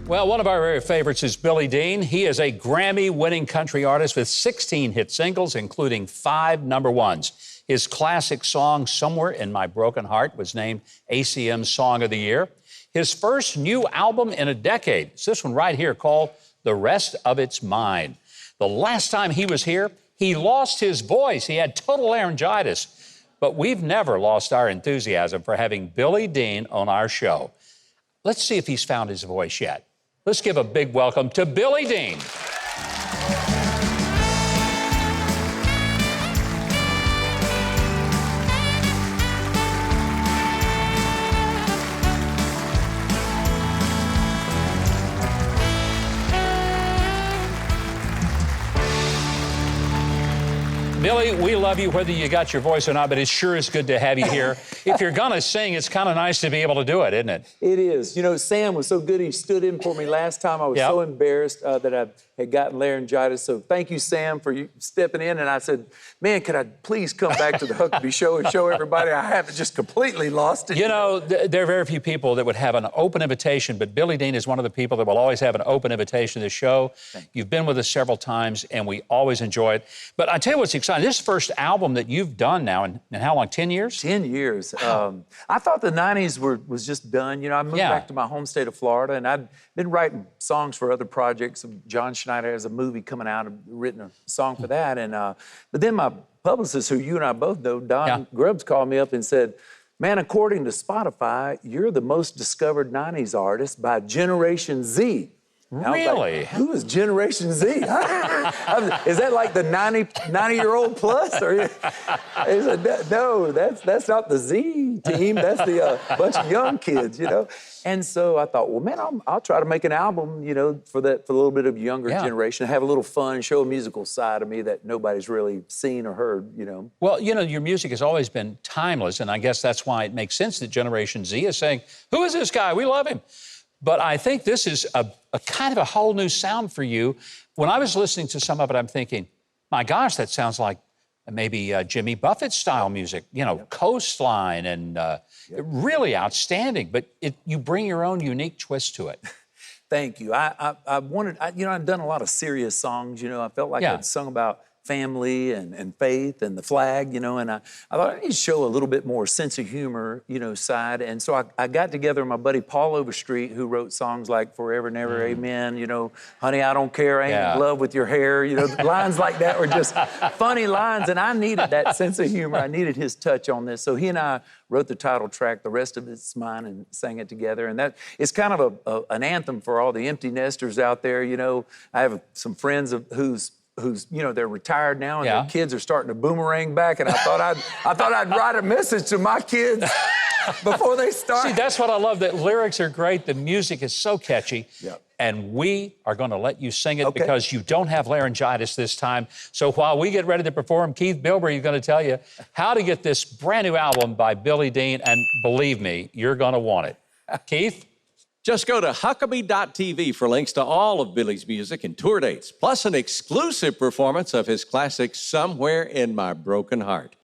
Well, one of our very favorites is Billy Dean. He is a Grammy-winning country artist with 16 hit singles, including 5 number ones. His classic song, Somewhere in My Broken Heart, was named ACM's Song of the Year. His first new album in a decade is this one right here called The Rest of It's Mine. The last time he was here, he lost his voice. He had total laryngitis. But we've never lost our enthusiasm for having Billy Dean on our show. Let's see if he's found his voice yet. Let's give a big welcome to Billy Dean. Billy, we love you whether you got your voice or not, but it sure is good to have you here. If you're going to sing, it's kind of nice to be able to do it, isn't it? It is. You know, Sam was so good. He stood in for me last time. I was so embarrassed that I had gotten laryngitis. So thank you, Sam, for you stepping in. And I said, man, could I please come back to the Huckabee show and show everybody I haven't just completely lost it? You know, there are very few people that would have an open invitation, but Billy Dean is one of the people that will always have an open invitation to the show. You've been with us several times, and we always enjoy it. But I tell you what's exciting. This first album that you've done now in how long, 10 years? 10 years. I thought the 90s was just done. You know, I moved back to my home state of Florida, and I'd been writing songs for other projects. John Schneider has a movie coming out. I've written a song for that. And but then my publicist, who you and I both know, Don Grubbs, called me up and said, man, according to Spotify, you're the most discovered 90s artist by Generation Z. Really? Like, who is Generation Z? Is that like the 90-year-old plus? Or he said, no, that's not the Z team. That's the bunch of young kids, you know? And so I thought, well, man, I'll try to make an album, you know, for a little bit of younger generation, have a little fun, show a musical side of me that nobody's really seen or heard, you know? Well, you know, your music has always been timeless, and I guess that's why it makes sense that Generation Z is saying, who is this guy? We love him. But I think this is a kind of a whole new sound for you. When I was listening to some of it, I'm thinking, my gosh, that sounds like maybe Jimmy Buffett style music, you know, Coastline, and really outstanding. But you bring your own unique twist to it. Thank you. I wanted, you know, I've done a lot of serious songs, you know. I felt like I'd sung about family and faith and the flag, you know, and I thought I need to show a little bit more sense of humor, you know, side. And so I got together with my buddy Paul Overstreet, who wrote songs like Forever, Never, Amen, you know, Honey, I Don't Care, I Ain't in Love with Your Hair, you know, lines like that were just funny lines, and I needed that sense of humor. I needed his touch on this. So he and I wrote the title track, The Rest of It's Mine, and sang it together. And that it's kind of an anthem for all the empty nesters out there, you know. I have some friends who's you know, they're retired now, and their kids are starting to boomerang back. And I thought I'd write a message to my kids before they start. See, that's what I love. The lyrics are great. The music is so catchy. And we are going to let you sing it because you don't have laryngitis this time. So while we get ready to perform, Keith Bilbrey is going to tell you how to get this brand new album by Billy Dean. And believe me, you're going to want it. Keith? Just go to Huckabee.tv for links to all of Billy's music and tour dates, plus an exclusive performance of his classic Somewhere in My Broken Heart.